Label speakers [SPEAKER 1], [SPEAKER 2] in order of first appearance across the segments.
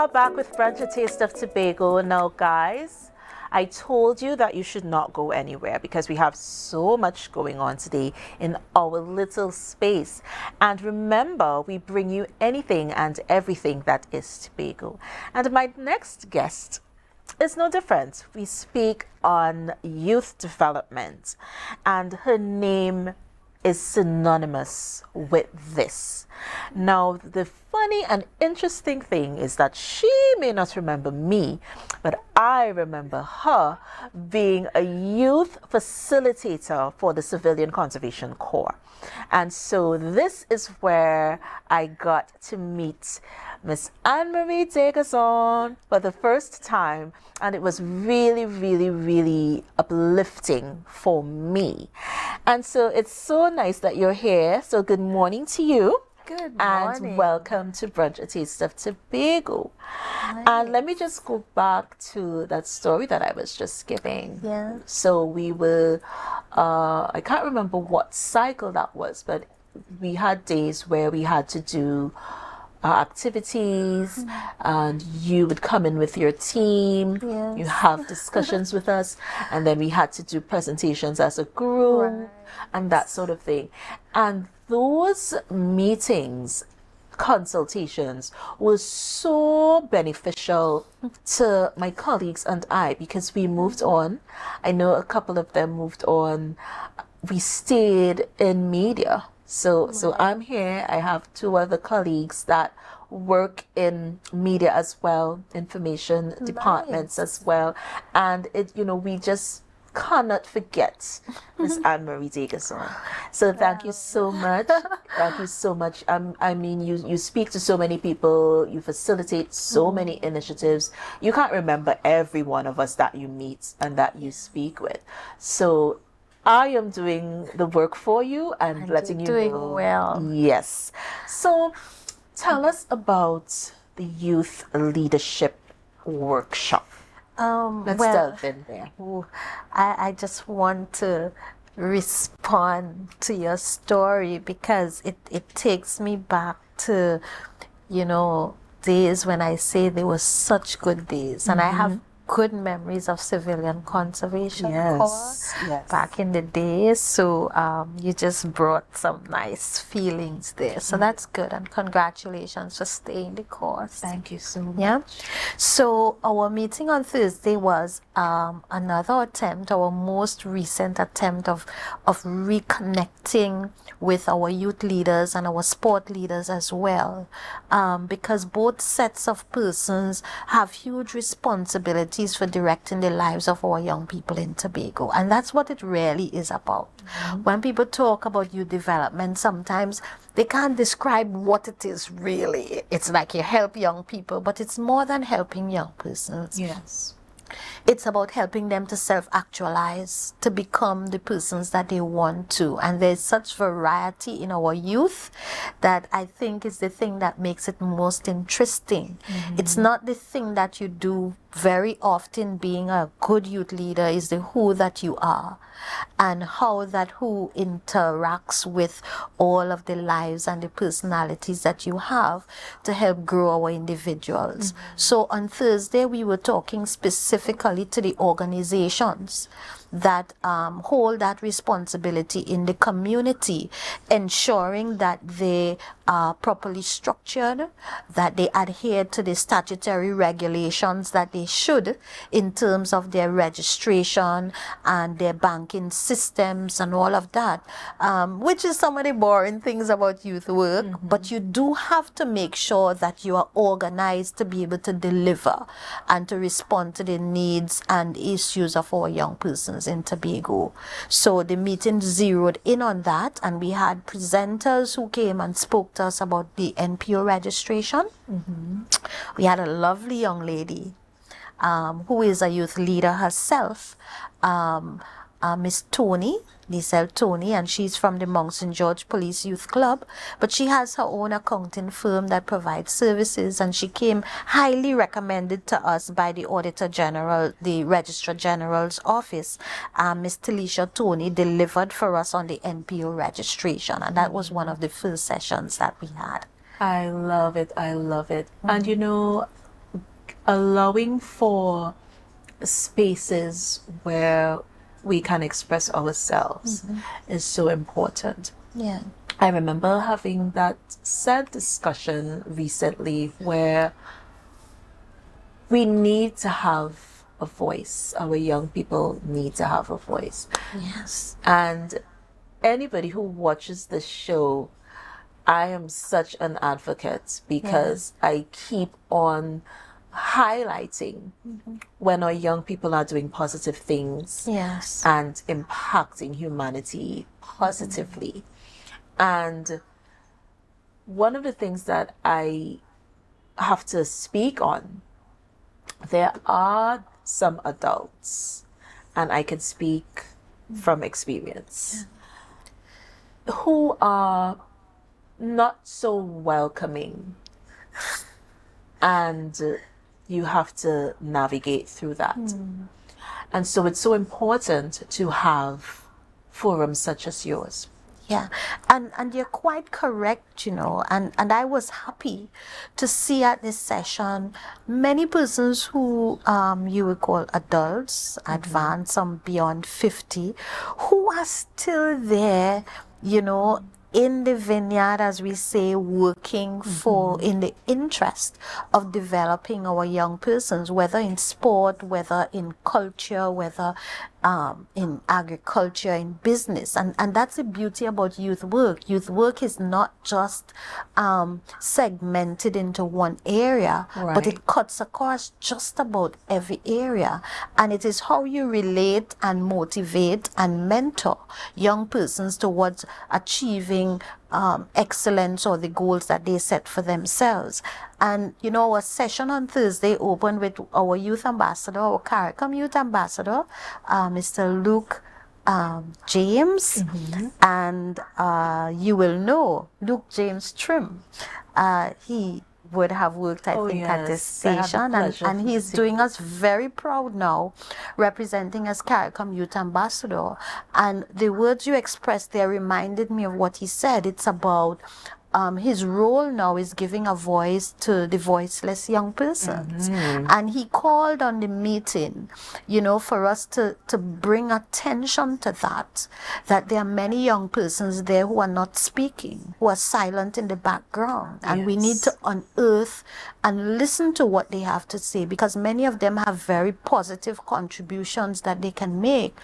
[SPEAKER 1] are back with Brunch, a taste of Tobago. Now, guys, I told you that you should not go anywhere because we have so much going on today in our little space. And remember, we bring you anything and everything that is Tobago. And my next guest is no different. We speak on youth development, and her name is synonymous with this. Now, the funny and interesting thing is that she may not remember me, but I remember her being a youth facilitator for the Civilian Conservation Corps. And so this is where I got to meet Miss Annmarie deGazon for the first time, and it was really, really, really uplifting for me. And so it's so nice that you're here. So good morning to you.
[SPEAKER 2] Good
[SPEAKER 1] morning. And welcome to Brunch, a taste of Tobago.
[SPEAKER 2] Nice.
[SPEAKER 1] And let me just go back to that story that I was just giving.
[SPEAKER 2] Yeah.
[SPEAKER 1] So we were, I can't remember what cycle that was, but we had days where we had to do activities, and you would come in with your team.
[SPEAKER 2] Yes.
[SPEAKER 1] You have discussions with us, and then we had to do presentations as a group,
[SPEAKER 2] Right.
[SPEAKER 1] and that sort of thing. And those meetings, consultations, was so beneficial to my colleagues and I, because we moved on. I know a couple of them moved on. We stayed in media. So I'm here. I have two other colleagues that work in media as well, information departments as well. And we just cannot forget Miss Annmarie deGazon. So thank you so much. Thank you so much. I mean, you speak to so many people, you facilitate so many initiatives. You can't remember every one of us that you meet and that you speak with. So I am doing the work for you and letting you
[SPEAKER 2] doing
[SPEAKER 1] know.
[SPEAKER 2] well.
[SPEAKER 1] Yes. So tell us about the Youth Leadership Workshop. Let's delve in there.
[SPEAKER 2] I just want to respond to your story because it takes me back to, days when I say they were such good days. And I have good memories of Civilian Conservation Corps back in the day. So you just brought some nice feelings there. So that's good. And congratulations for staying the course.
[SPEAKER 1] Thank you so much.
[SPEAKER 2] Yeah. So our meeting on Thursday was another attempt, our most recent attempt of reconnecting with our youth leaders and our sport leaders as well. Because both sets of persons have huge responsibilities for directing the lives of our young people in Tobago. And that's what it really is about. When people talk about youth development, sometimes they can't describe what it is really. It's like you help young people, but it's more than helping young persons.
[SPEAKER 1] Yes.
[SPEAKER 2] It's about helping them to self-actualize, to become the persons that they want to. And there's such variety in our youth that I think is the thing that makes it most interesting. It's not the thing that you do very often. Being a good youth leader is the who that you are and how that who interacts with all of the lives and the personalities that you have to help grow our individuals. So on Thursday, we were talking specifically to the organizations that hold that responsibility in the community, ensuring that they are properly structured, that they adhere to the statutory regulations that they should in terms of their registration and their banking systems and all of that, which is some of the boring things about youth work. But you do have to make sure that you are organized to be able to deliver and to respond to the needs and issues of our young persons in Tobago. So the meeting zeroed in on that, and we had presenters who came and spoke to us about the NPO registration. We had a lovely young lady who is a youth leader herself, Miss Tony, Lisel Tony, and she's from the Mount St. George Police Youth Club, but she has her own accounting firm that provides services, and she came highly recommended to us by the Auditor General, the Registrar General's office. Miss Talisha Tony delivered for us on the NPO registration, and that was one of the first sessions that we had.
[SPEAKER 1] I love it. I love it. And allowing for spaces where we can express ourselves is so important.
[SPEAKER 2] Yeah.
[SPEAKER 1] I remember having that sad discussion recently where we need to have a voice. Our young people need to have a voice.
[SPEAKER 2] Yes.
[SPEAKER 1] And anybody who watches this show, I am such an advocate because I keep on highlighting when our young people are doing positive things
[SPEAKER 2] Yes.
[SPEAKER 1] and impacting humanity positively. And one of the things that I have to speak on, there are some adults, and I can speak from experience, who are not so welcoming, and you have to navigate through that. And so it's so important to have forums such as yours.
[SPEAKER 2] Yeah, and you're quite correct, you know, and I was happy to see at this session many persons who you would call adults, advanced, some beyond 50, who are still there, you know, in the vineyard, as we say, working for in the interest of developing our young persons, whether in sport, whether in culture, whether in agriculture, in business. And that's the beauty about youth work. Youth work is not just segmented into one area, but it cuts across just about every area. And it is how you relate and motivate and mentor young persons towards achieving excellence or the goals that they set for themselves. And you know, our session on Thursday opened with our youth ambassador, our CARICOM youth ambassador, Mr. Luke James, and you will know Luke James Trim. He would have worked, I think, at this station, and he's doing us very proud now, representing as CARICOM Youth Ambassador. And the words you expressed there reminded me of what he said. It's about his role now is giving a voice to the voiceless young persons. And he called on the meeting, you know, for us to bring attention to that there are many young persons there who are not speaking, who are silent in the background. And we need to unearth and listen to what they have to say, because many of them have very positive contributions that they can make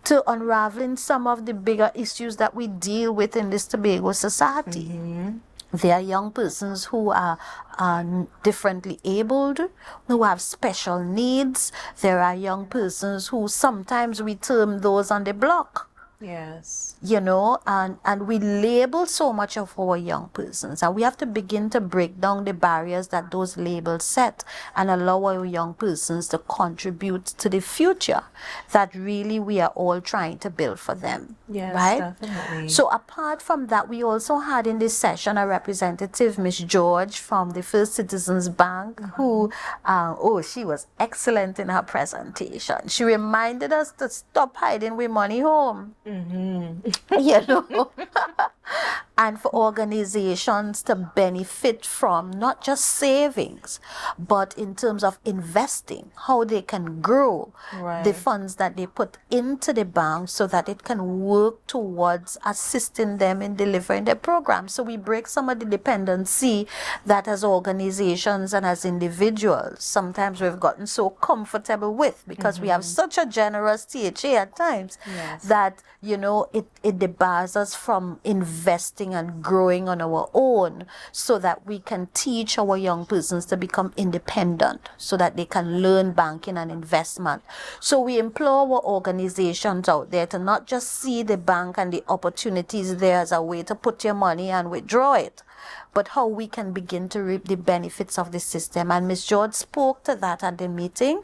[SPEAKER 2] to unraveling some of the bigger issues that we deal with in this Tobago society. There are young persons who are differently abled, who have special needs. There are young persons who sometimes we term those on the block.
[SPEAKER 1] Yes.
[SPEAKER 2] You know, and we label so much of our young persons, and we have to begin to break down the barriers that those labels set and allow our young persons to contribute to the future that really we are all trying to build for them.
[SPEAKER 1] Yes,
[SPEAKER 2] right?
[SPEAKER 1] definitely.
[SPEAKER 2] So apart from that, we also had in this session a representative, Miss George from the First Citizens Bank, who, she was excellent in her presentation. She reminded us to stop hiding with money home. You know, and for organizations to benefit from not just savings, but in terms of investing, how they can grow the funds that they put into the bank so that it can work towards assisting them in delivering their programs. So we break some of the dependency that as organizations and as individuals sometimes we've gotten so comfortable with, because we have such a generous THA at times that, you know, it debars us from investing and growing on our own, so that we can teach our young persons to become independent, so that they can learn banking and investment. So we implore our organizations out there to not just see the bank and the opportunities there as a way to put your money and withdraw it, but how we can begin to reap the benefits of the system. And Ms. George spoke to that at the meeting,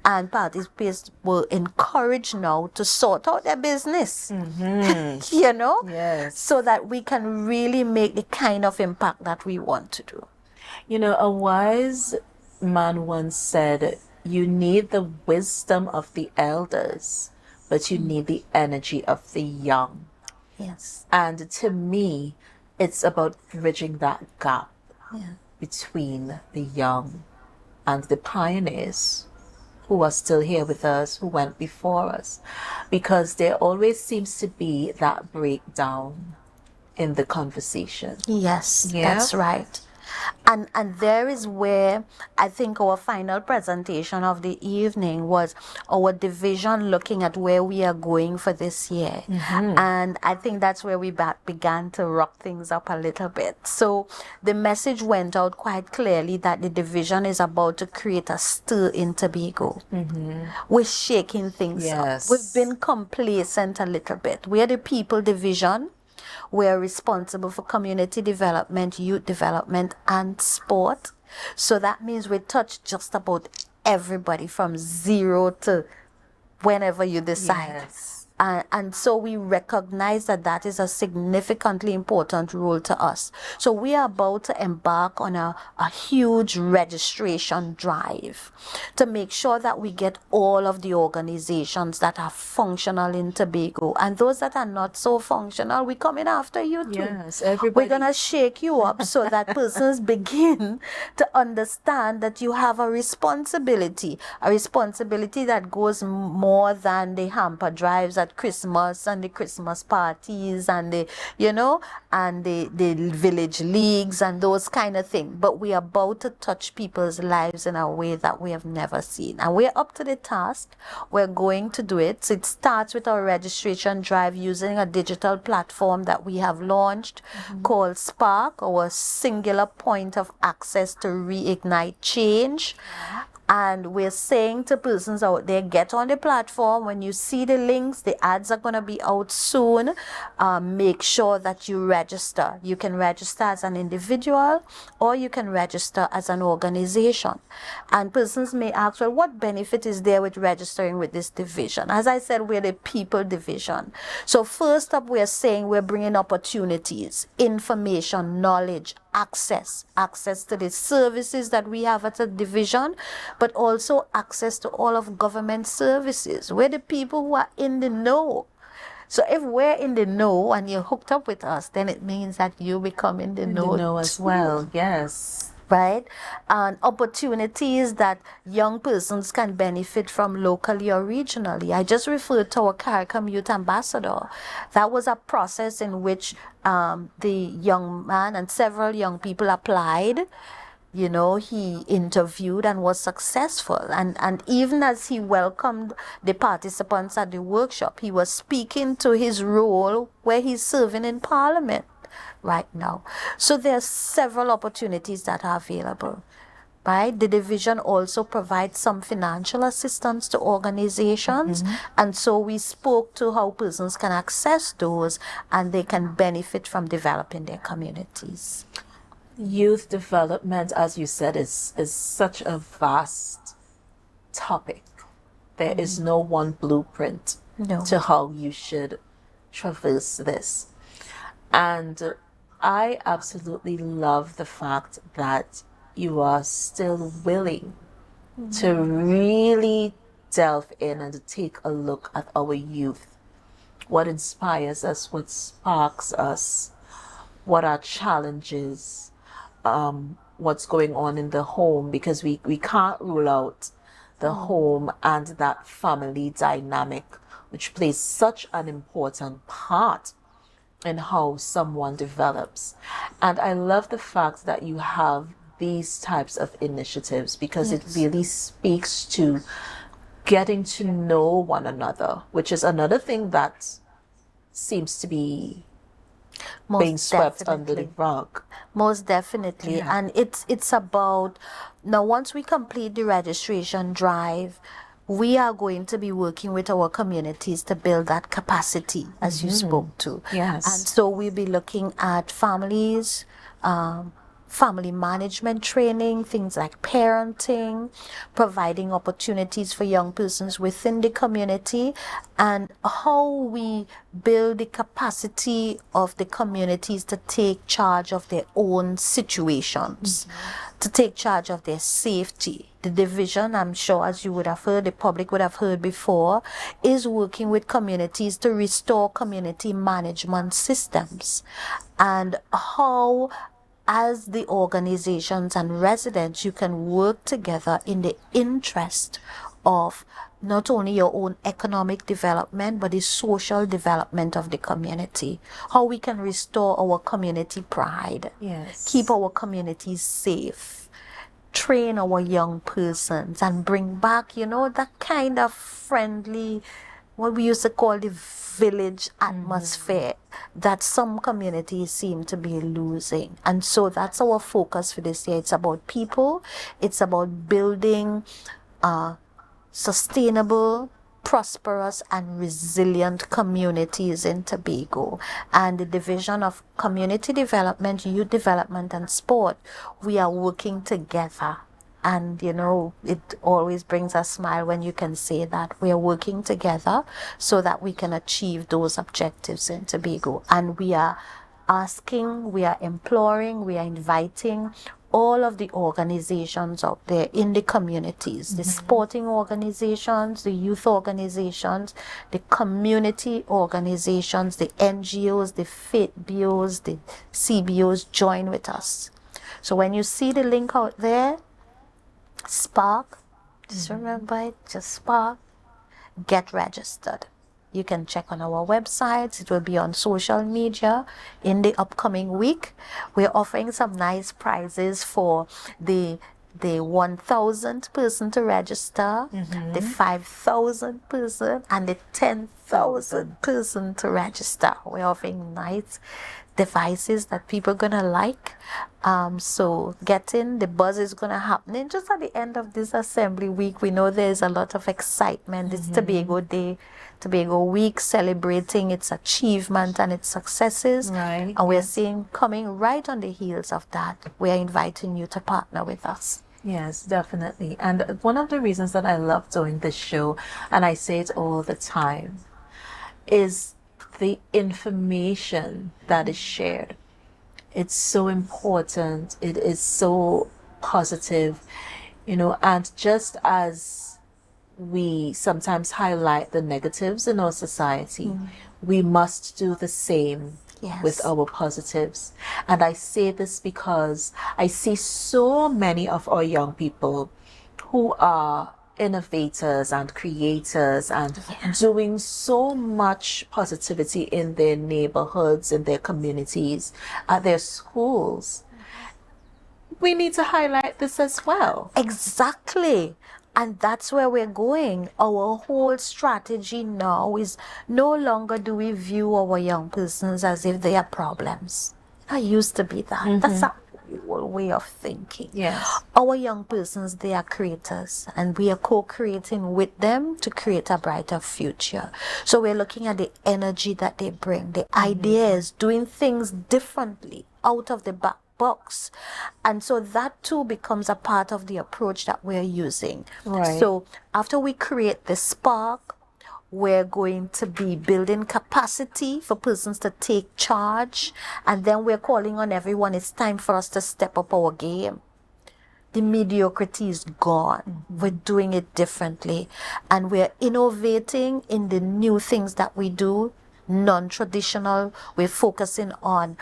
[SPEAKER 2] and participants were encouraged now to sort out their business, you know, so that we can really make the kind of impact that we want to do.
[SPEAKER 1] You know, a wise man once said, you need the wisdom of the elders, but you need the energy of the young.
[SPEAKER 2] Yes.
[SPEAKER 1] And to me, it's about bridging that gap between the young and the pioneers who are still here with us, who went before us, because there always seems to be that breakdown in the conversation.
[SPEAKER 2] Yes,
[SPEAKER 1] Yeah.
[SPEAKER 2] that's right. And there is where I think our final presentation of the evening was our division looking at where we are going for this year. And I think that's where we began to rock things up a little bit. So the message went out quite clearly that the division is about to create a stir in Tobago. We're shaking things
[SPEAKER 1] Yes.
[SPEAKER 2] up. We've been complacent a little bit. We're the people division. We're responsible for community development, youth development, and sport. So that means we touch just about everybody from zero to whenever you decide.
[SPEAKER 1] Yes.
[SPEAKER 2] And so we recognize that that is a significantly important role to us. So we are about to embark on a huge registration drive to make sure that we get all of the organizations that are functional in Tobago. And those that are not so functional, we're coming after you too.
[SPEAKER 1] Yes, everybody.
[SPEAKER 2] We're going to shake you up so that persons begin to understand that you have a responsibility that goes more than the hamper drives at Christmas and the Christmas parties and the village leagues and those kind of things. But we are about to touch people's lives in a way that we have never seen. And we're up to the task. We're going to do it. So it starts with our registration drive using a digital platform that we have launched called Spark, our singular point of access to reignite change. And we're saying to persons out there, get on the platform. When you see the links, the ads are going to be out soon. Make sure that you register. You can register as an individual or you can register as an organization. And persons may ask, well, what benefit is there with registering with this division? As I said, we're the people division. So first up, we're saying we're bringing opportunities, information, knowledge, access to the services that we have at a division, but also access to all of government services. We're the people who are in the know. So if we're in the know and you're hooked up with us, then it means that you become in the know
[SPEAKER 1] as well. Yes.
[SPEAKER 2] Right? And opportunities that young persons can benefit from locally or regionally. I just referred to our CARICOM Youth Ambassador. That was a process in which the young man and several young people applied. You know, he interviewed and was successful. And even as he welcomed the participants at the workshop, he was speaking to his role where he's serving in Parliament right now. So there are several opportunities that are available. Right? The division also provides some financial assistance to organizations. And so we spoke to how persons can access those and they can benefit from developing their communities.
[SPEAKER 1] Youth development, as you said, is such a vast topic. There is no one blueprint to how you should traverse this. And I absolutely love the fact that you are still willing to really delve in and to take a look at our youth. What inspires us, what sparks us, what are challenges, what's going on in the home, because we can't rule out the home and that family dynamic, which plays such an important part in how someone develops. And I love the fact that you have these types of initiatives because it really speaks to getting to know one another, which is another thing that seems to be being swept under the rug.
[SPEAKER 2] Most definitely.
[SPEAKER 1] Yeah.
[SPEAKER 2] And it's about, now once we complete the registration drive, we are going to be working with our communities to build that capacity, as you spoke to.
[SPEAKER 1] Yes.
[SPEAKER 2] And so we'll be looking at families, family management training, things like parenting, providing opportunities for young persons within the community, and how we build the capacity of the communities to take charge of their own situations, to take charge of their safety. The division, I'm sure, as you would have heard, the public would have heard before, is working with communities to restore community management systems and how as the organizations and residents, you can work together in the interest of not only your own economic development, but the social development of the community. How we can restore our community pride,
[SPEAKER 1] Yes.
[SPEAKER 2] keep our communities safe, train our young persons, and bring back, that kind of friendly, what we used to call the village atmosphere that some communities seem to be losing. And so that's our focus for this year. It's about people. It's about building sustainable, prosperous, and resilient communities in Tobago. And the Division of Community Development, Youth Development, and Sport, we are working together. And, it always brings a smile when you can say that we are working together so that we can achieve those objectives in Tobago. And we are asking, we are imploring, we are inviting all of the organizations out there in the communities, the sporting organizations, the youth organizations, the community organizations, the NGOs, the faith BOs, the CBOs, join with us. So when you see the link out there, Spark, just remember it, just Spark, get registered. You can check on our websites. It will be on social media in the upcoming week. We're offering some nice prizes for the 1,000 person to register, the 5,000 person, and the 10,000 person to register. We're offering nice devices that people are gonna like. So get in. The buzz is gonna happen. And just at the end of this assembly week, we know there's a lot of excitement. It's Tobago Day, Tobago Week, celebrating its achievement and its successes.
[SPEAKER 1] Right.
[SPEAKER 2] And we're seeing coming right on the heels of that, we're inviting you to partner with us.
[SPEAKER 1] Yes, definitely. And one of the reasons that I love doing this show, and I say it all the time, is the information that is shared. It's so important. It is so positive, and just as we sometimes highlight the negatives in our society, we must do the same with our positives. And I say this because I see so many of our young people who are innovators and creators and doing so much positivity in their neighborhoods, in their communities, at their schools. We need to highlight this as well.
[SPEAKER 2] Exactly. And that's where we're going. Our whole strategy now is no longer do we view our young persons as if they are problems. I used to be that. That's a whole way of thinking.
[SPEAKER 1] Yes.
[SPEAKER 2] Our young persons, they are creators, and we are co-creating with them to create a brighter future. So we're looking at the energy that they bring, the ideas, doing things differently, out of the box. And so that too becomes a part of the approach that we're using.
[SPEAKER 1] Right.
[SPEAKER 2] So after we create the spark, we're going to be building capacity for persons to take charge. And then we're calling on everyone. It's time for us to step up our game. The mediocrity is gone. We're doing it differently. And we're innovating in the new things that we do, non-traditional. We're focusing on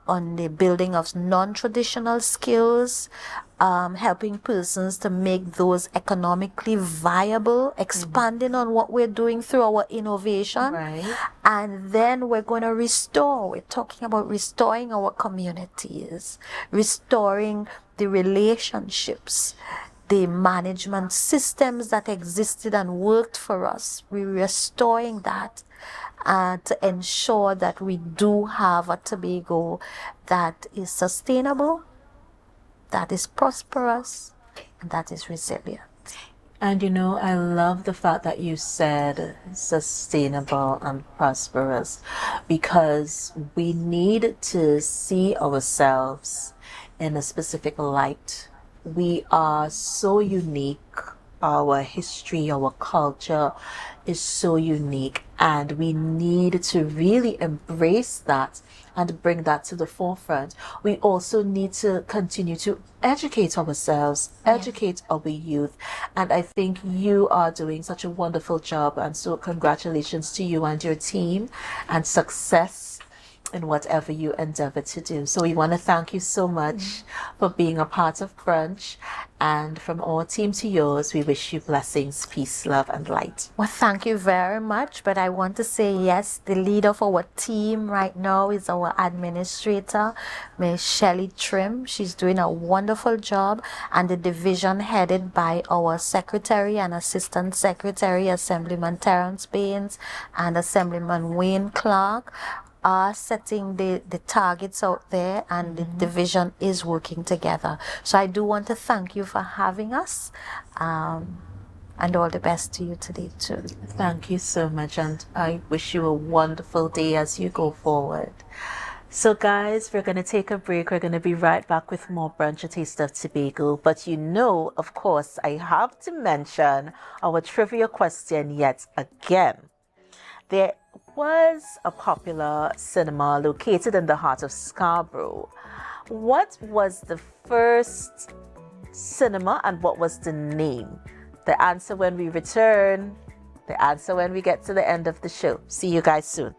[SPEAKER 2] the building of non-traditional skills, helping persons to make those economically viable, expanding on what we're doing through our innovation.
[SPEAKER 1] Right.
[SPEAKER 2] And then we're going to restore. We're talking about restoring our communities, restoring the relationships, the management systems that existed and worked for us. We're restoring that. To ensure that we do have a Tobago that is sustainable, that is prosperous, and that is resilient.
[SPEAKER 1] And I love the fact that you said sustainable and prosperous, because we need to see ourselves in a specific light. We are so unique. Our history, our culture is so unique, and we need to really embrace that and bring that to the forefront. We also need to continue to educate ourselves, educate our youth, and I think you are doing such a wonderful job, and so congratulations to you and your team, and success in whatever you endeavor to do. So we want to thank you so much for being a part of Brunch. And from our team to yours, we wish you blessings, peace, love, and light.
[SPEAKER 2] Well, thank you very much. But I want to say, yes, the leader of our team right now is our administrator, Miss Shelley Trim. She's doing a wonderful job. And the division headed by our secretary and assistant secretary, Assemblyman Terrence Baines and Assemblyman Wayne Clark, are setting the targets out there, and the division is working together. So I do want to thank you for having us, and all the best to you today too.
[SPEAKER 1] Thank you so much, and I wish you a wonderful day as you go forward. So guys, we're going to take a break. We're going to be right back with more Brunch, a Taste of Tobago. But you know, of course, I have to mention our trivia question yet again. There was a popular cinema located in the heart of Scarborough. What was the first cinema and what was the name? The answer when we return. The answer when we get to the end of the show. See you guys soon.